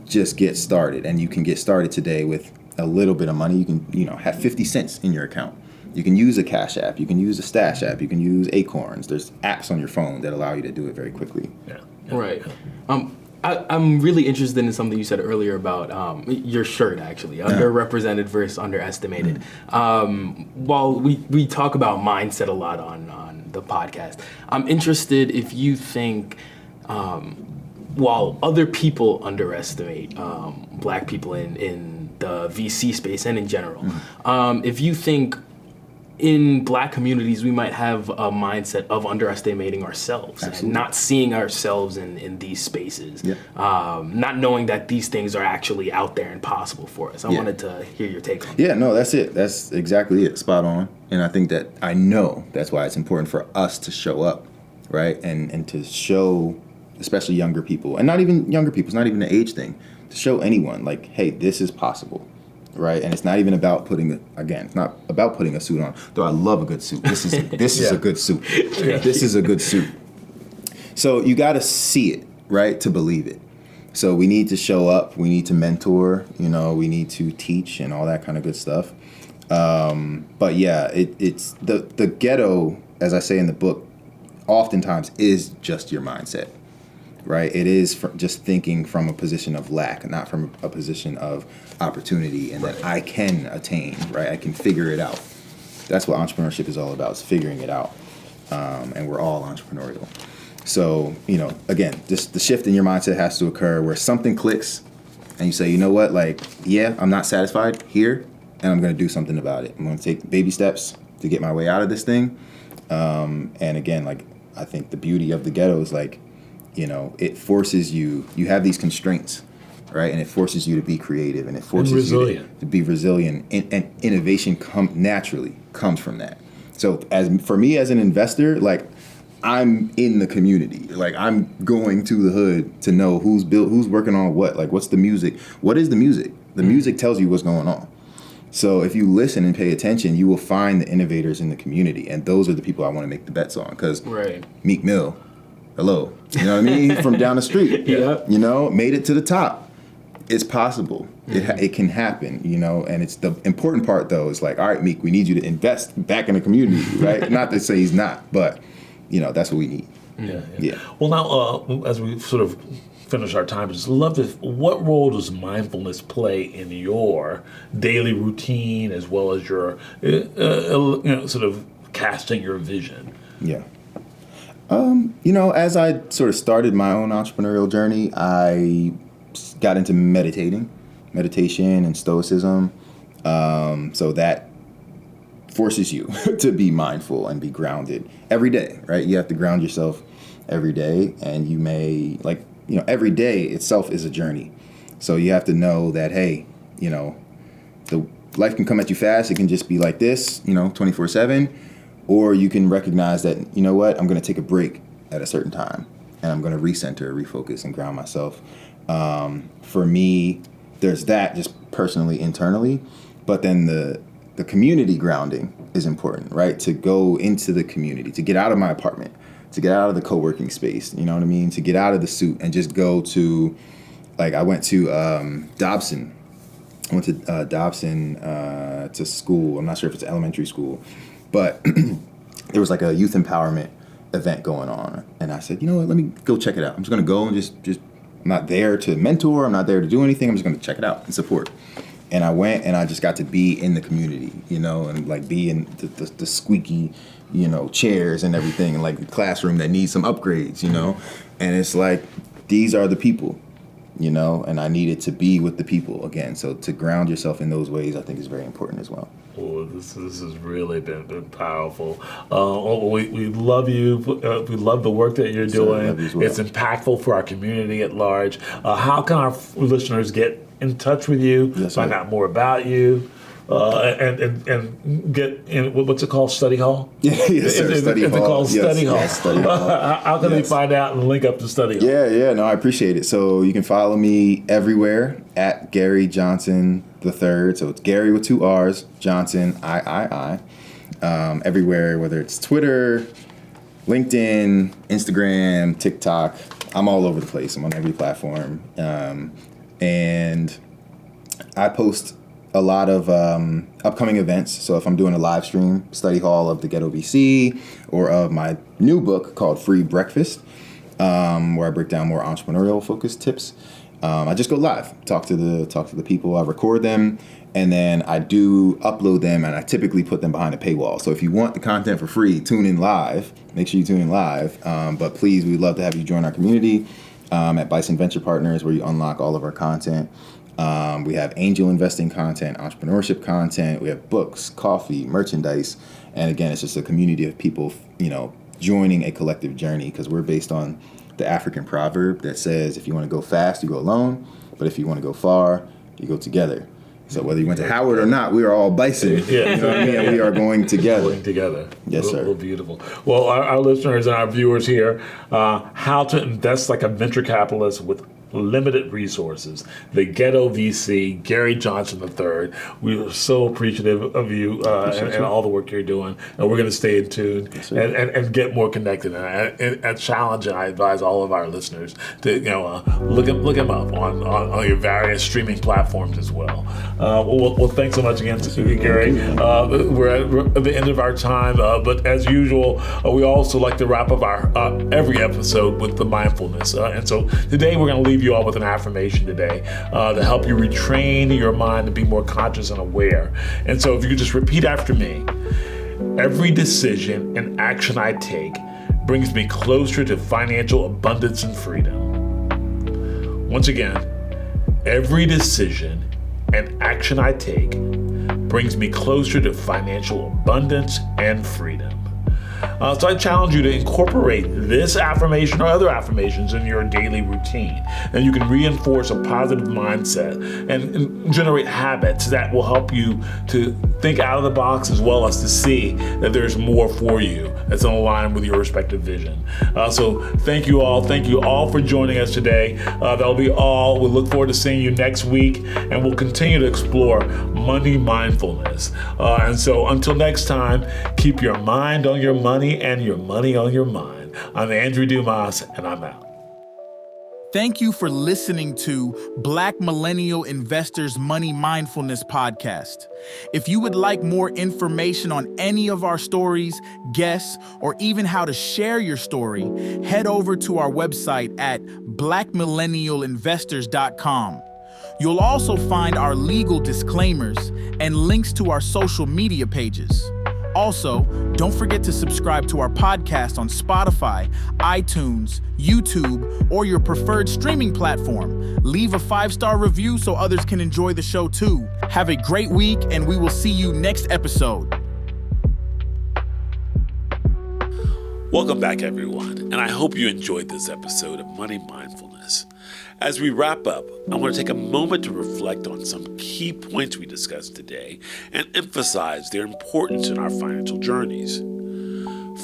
just get started. And you can get started today with a little bit of money. You can, have 50 cents in your account. You can use a Cash App. You can use a Stash App. You can use Acorns. There's apps on your phone that allow you to do it very quickly. Yeah. Right. I'm really interested in something you said earlier about your shirt, actually, underrepresented versus underestimated. While we talk about mindset a lot on the podcast, I'm interested if you think, while other people underestimate Black people in the VC space and in general, if you think in Black communities, we might have a mindset of underestimating ourselves. Absolutely. And not seeing ourselves in these spaces, not knowing that these things are actually out there and possible for us. I wanted to hear your take on that. Yeah, no, that's it. That's exactly it. Spot on. And I think that's why it's important for us to show up, right? And to show, especially younger people, and not even younger people, it's not even an age thing, to show anyone, like, hey, this is possible. Right, and it's not even about it's not about putting a suit on. Though I love a good suit. This is a good suit. This is a good suit. So you got to see it, right, to believe it. So we need to show up. We need to mentor. We need to teach and all that kind of good stuff. But yeah, it's the ghetto, as I say in the book, oftentimes is just your mindset. Right, it is just thinking from a position of lack, not from a position of opportunity, and that I can attain. Right, I can figure it out. That's what entrepreneurship is all about: is figuring it out. And we're all entrepreneurial. So again, just the shift in your mindset has to occur where something clicks, and you say, you know what, I'm not satisfied here, and I'm going to do something about it. I'm going to take baby steps to get my way out of this thing. And again, I think the beauty of the ghetto is it forces you have these constraints, right? And it forces you to be creative, and it forces you to be resilient. And innovation naturally comes from that. So for me as an investor, I'm in the community. I'm going to the hood to know who's working on what. What's the music? What is the music? The music tells you what's going on. So if you listen and pay attention, you will find the innovators in the community. And those are the people I want to make the bets on. Because Meek Mill, hello. You know what I mean? From down the street. Made it to the top. It's possible. It can happen, and it's the important part, though, is all right, Meek, we need you to invest back in the community, right? Not to say he's not, but, that's what we need. Yeah. Well, now, as we sort of finish our time, just love what role does mindfulness play in your daily routine as well as your, sort of casting your vision? Yeah. As I sort of started my own entrepreneurial journey, I got into meditation and stoicism. So that forces you to be mindful and be grounded every day, right? You have to ground yourself every day, and you may, like, every day itself is a journey. So you have to know that, hey, the life can come at you fast. It can just be like this, 24/7, or you can recognize that, what, I'm going to take a break at a certain time, and I'm going to recenter, refocus, and ground myself. For me, there's that just personally, internally, but then the community grounding is important, right? To go into the community, to get out of my apartment, to get out of the co-working space, you know what I mean? To get out of the suit and just go to, like, I went to Dobson. I went to Dobson to school. I'm not sure if it's elementary school, but there was like a youth empowerment event going on. And I said, let me go check it out. I'm just going to go and just I'm not there to mentor. I'm not there to do anything. I'm just going to check it out and support. And I went and I just got to be in the community, and like be in the squeaky, chairs and everything, and like the classroom that needs some upgrades, and it's like, these are the people, and I needed to be with the people again. So to ground yourself in those ways, I think is very important as well. Oh, this has really been powerful. We love you. We love the work that you're doing. Love you as well. It's impactful for our community at large. How can our listeners get in touch with you, find out more about you, and get in, what's it called, study hall? Yes, sir. Study hall. Is it called study hall? Yes, study hall. How can they find out and link up to study hall? Yeah, no, I appreciate it. So you can follow me everywhere at Gary Johnson III. So it's Gary with 2 R's, Johnson, I. Everywhere, whether it's Twitter, LinkedIn, Instagram, TikTok. I'm all over the place. I'm on every platform. And I post a lot of upcoming events. So if I'm doing a live stream, study hall of the Ghetto VC, or of my new book called Free Breakfast, where I break down more entrepreneurial focused tips, I just go live, talk to the people. I record them, and then I do upload them, and I typically put them behind a paywall. So if you want the content for free, tune in live. Make sure you tune in live. But please, we'd love to have you join our community at Bison Venture Partners, where you unlock all of our content. We have angel investing content, entrepreneurship content. We have books, coffee, merchandise. And again, it's just a community of people, joining a collective journey, because we're based on the African proverb that says, if you want to go fast, you go alone. But if you want to go far, you go together. So whether you went to Howard or not, we are all bison. Yeah. You know what I mean? And we are going together. Going together. Yes, sir. Well, beautiful. Well, our listeners and our viewers here, how to invest like a venture capitalist with limited resources. The Ghetto VC, Gary Johnson III. We are so appreciative of you and all the work you're doing. And we're going to stay in tune and get more connected. And I challenge and I advise all of our listeners to look him up on your various streaming platforms as well. Well, thanks so much again to you, Gary. We're at the end of our time, but as usual, we also like to wrap up our every episode with the mindfulness. And so today we're going to leave you all with an affirmation today to help you retrain your mind to be more conscious and aware. And so if you could just repeat after me. Every decision and action I take brings me closer to financial abundance and freedom. Once again, every decision and action I take brings me closer to financial abundance and freedom. So I challenge you to incorporate this affirmation or other affirmations in your daily routine. And you can reinforce a positive mindset and generate habits that will help you to think out of the box, as well as to see that there's more for you that's in line with your respective vision. So thank you all. Thank you all for joining us today. That'll be all. We look forward to seeing you next week, and we'll continue to explore money mindfulness. And so until next time, keep your mind on your money and your money on your mind. I'm Andrew Dumas, and I'm out. Thank you for listening to Black Millennial Investors Money Mindfulness Podcast. If you would like more information on any of our stories, guests, or even how to share your story, head over to our website at blackmillennialinvestors.com. You'll also find our legal disclaimers and links to our social media pages. Also, don't forget to subscribe to our podcast on Spotify, iTunes, YouTube, or your preferred streaming platform. Leave a 5-star review so others can enjoy the show too. Have a great week, and we will see you next episode. Welcome back, everyone, and I hope you enjoyed this episode of Money Mindfulness. As we wrap up, I want to take a moment to reflect on some key points we discussed today and emphasize their importance in our financial journeys.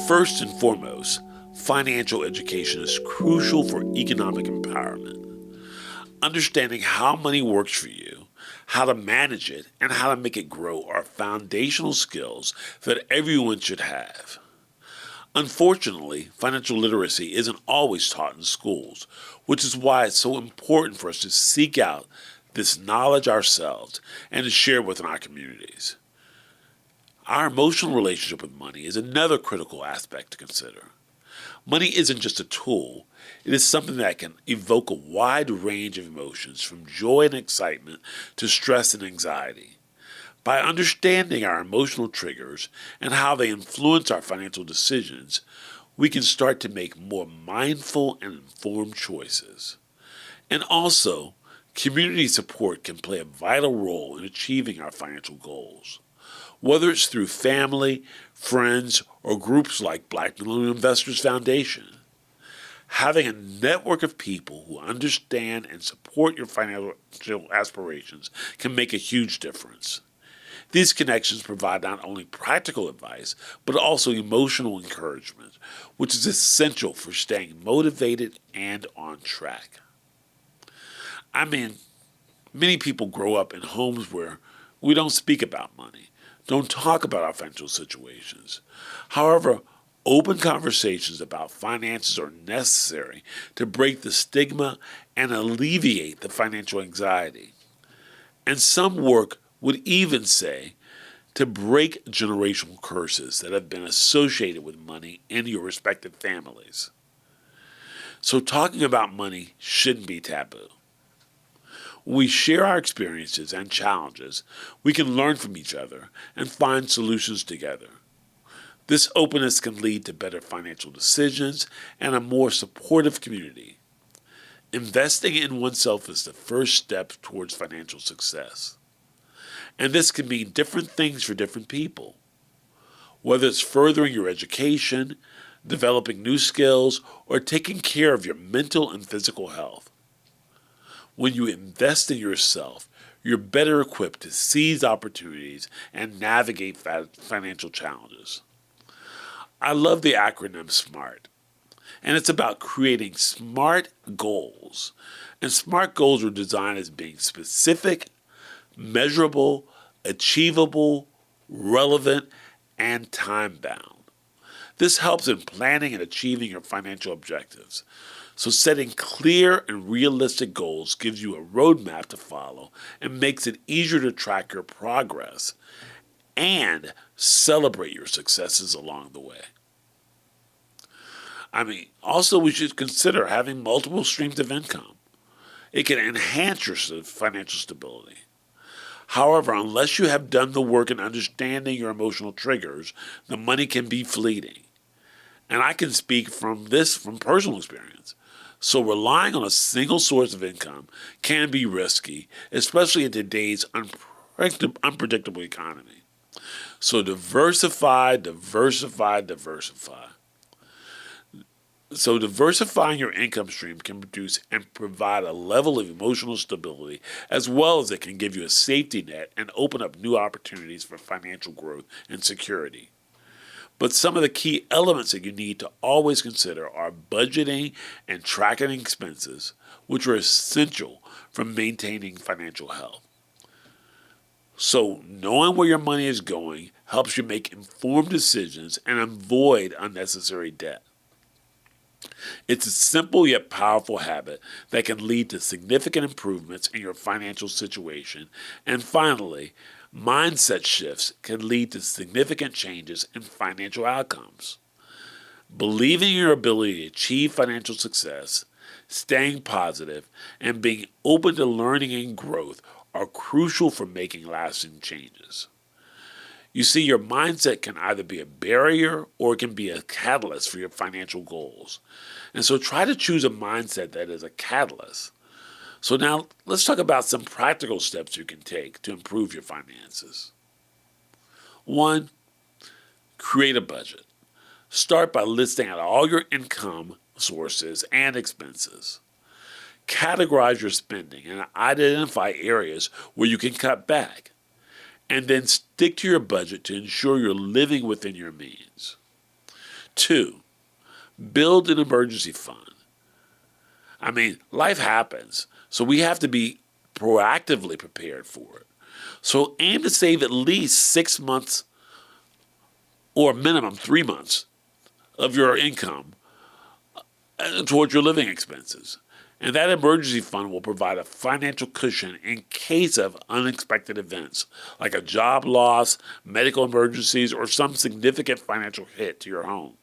First and foremost, financial education is crucial for economic empowerment. Understanding how money works for you, how to manage it, and how to make it grow are foundational skills that everyone should have. Unfortunately, financial literacy isn't always taught in schools, which is why it's so important for us to seek out this knowledge ourselves and to share it within our communities. Our emotional relationship with money is another critical aspect to consider. Money isn't just a tool, it is something that can evoke a wide range of emotions from joy and excitement to stress and anxiety. By understanding our emotional triggers and how they influence our financial decisions, we can start to make more mindful and informed choices. And also, community support can play a vital role in achieving our financial goals. Whether it's through family, friends, or groups like Black Millennial Investors Foundation, having a network of people who understand and support your financial aspirations can make a huge difference. These connections provide not only practical advice, but also emotional encouragement, which is essential for staying motivated and on track. Many people grow up in homes where we don't speak about money, don't talk about our financial situations. However, open conversations about finances are necessary to break the stigma and alleviate the financial anxiety. And some work would even say to break generational curses that have been associated with money in your respective families. So talking about money shouldn't be taboo. When we share our experiences and challenges, we can learn from each other and find solutions together. This openness can lead to better financial decisions and a more supportive community. Investing in oneself is the first step towards financial success. And this can mean different things for different people. Whether it's furthering your education, developing new skills, or taking care of your mental and physical health. When you invest in yourself, you're better equipped to seize opportunities and navigate financial challenges. I love the acronym SMART, and it's about creating SMART goals. And SMART goals are designed as being specific, measurable, achievable, relevant, and time-bound. This helps in planning and achieving your financial objectives. So setting clear and realistic goals gives you a roadmap to follow and makes it easier to track your progress and celebrate your successes along the way. Also we should consider having multiple streams of income. It can enhance your financial stability. However, unless you have done the work in understanding your emotional triggers, the money can be fleeting. And I can speak from personal experience. So relying on a single source of income can be risky, especially in today's unpredictable economy. So diversify. So diversifying your income stream can produce and provide a level of emotional stability, as well as it can give you a safety net and open up new opportunities for financial growth and security. But some of the key elements that you need to always consider are budgeting and tracking expenses, which are essential for maintaining financial health. So knowing where your money is going helps you make informed decisions and avoid unnecessary debt. It's a simple yet powerful habit that can lead to significant improvements in your financial situation. And finally, mindset shifts can lead to significant changes in financial outcomes. Believing in your ability to achieve financial success, staying positive, and being open to learning and growth are crucial for making lasting changes. You see, your mindset can either be a barrier or it can be a catalyst for your financial goals. And so try to choose a mindset that is a catalyst. So now let's talk about some practical steps you can take to improve your finances. 1, create a budget. Start by listing out all your income sources and expenses. Categorize your spending and identify areas where you can cut back. And then stick to your budget to ensure you're living within your means. 2, build an emergency fund. I mean, life happens, so we have to be proactively prepared for it. So aim to save at least 6 months or minimum 3 months of your income towards your living expenses. And that emergency fund will provide a financial cushion in case of unexpected events, like a job loss, medical emergencies, or some significant financial hit to your home,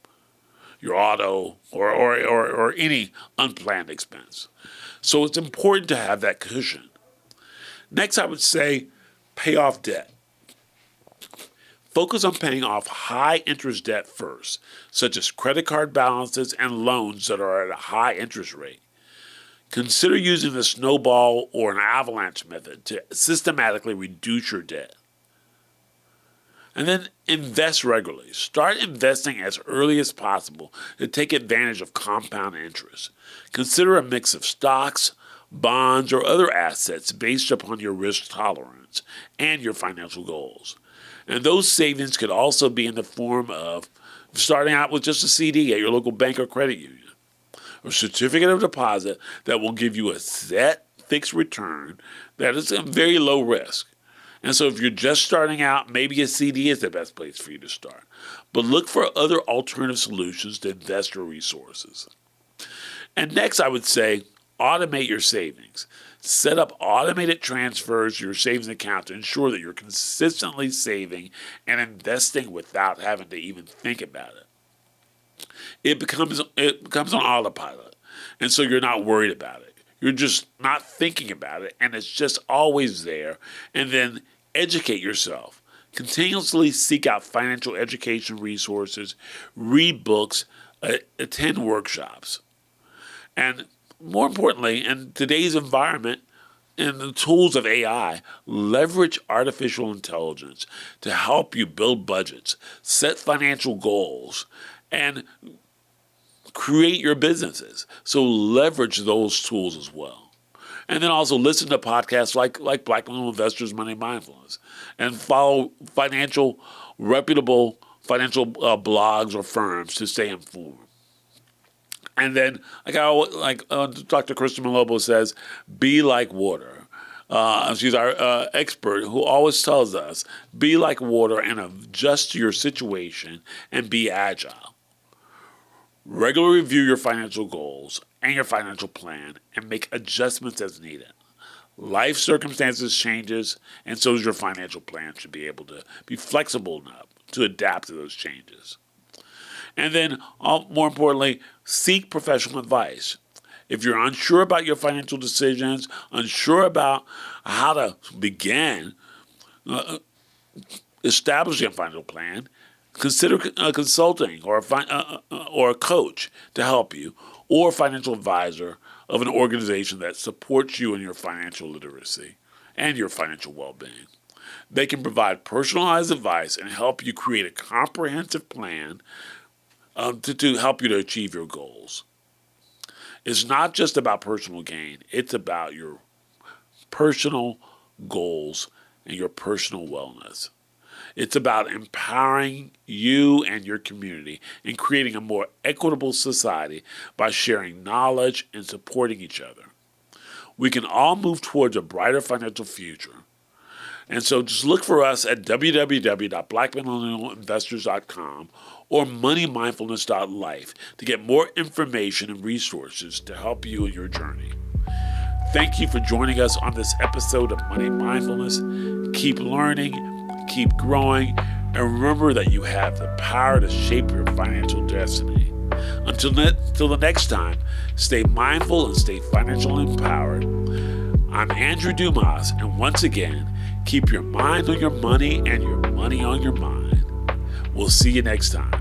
your auto, or any unplanned expense. So it's important to have that cushion. Next, I would say pay off debt. Focus on paying off high-interest debt first, such as credit card balances and loans that are at a high interest rate. Consider using the snowball or an avalanche method to systematically reduce your debt. And then invest regularly. Start investing as early as possible to take advantage of compound interest. Consider a mix of stocks, bonds, or other assets based upon your risk tolerance and your financial goals. And those savings could also be in the form of starting out with just a CD at your local bank or credit union, or certificate of deposit that will give you a set fixed return that is a very low risk. And so if you're just starting out, maybe a CD is the best place for you to start. But look for other alternative solutions to invest your resources. And next, I would say automate your savings. Set up automated transfers to your savings account to ensure that you're consistently saving and investing without having to even think about it. It becomes on autopilot, and so you're not worried about it. You're just not thinking about it, and it's just always there. And then educate yourself. Continuously seek out financial education resources, read books, attend workshops. And more importantly, in today's environment and the tools of AI, leverage artificial intelligence to help you build budgets, set financial goals, and create your businesses. So leverage those tools as well. And then also listen to podcasts like Black Little Investors Money Mindfulness, and follow reputable financial blogs or firms to stay informed. And then, like Dr. Kristen Malobo says, be like water. She's our expert who always tells us, be like water and adjust to your situation and be agile. Regularly review your financial goals and your financial plan and make adjustments as needed. Life circumstances changes, and so does your financial plan should be able to be flexible enough to adapt to those changes. And then, more importantly, seek professional advice. If you're unsure about your financial decisions, unsure about how to begin establishing a financial plan, consider consulting or a coach to help you, or a financial advisor of an organization that supports you in your financial literacy and your financial well-being. They can provide personalized advice and help you create a comprehensive plan to help you to achieve your goals. It's not just about personal gain. It's about your personal goals and your personal wellness. It's about empowering you and your community and creating a more equitable society by sharing knowledge and supporting each other. We can all move towards a brighter financial future. And so just look for us at www.blackmillennialinvestors.com or moneymindfulness.life to get more information and resources to help you in your journey. Thank you for joining us on this episode of Money Mindfulness. Keep learning, keep growing, and remember that you have the power to shape your financial destiny. Until the next time, stay mindful and stay financially empowered. I'm Andrew Dumas, and once again, keep your mind on your money and your money on your mind. We'll see you next time.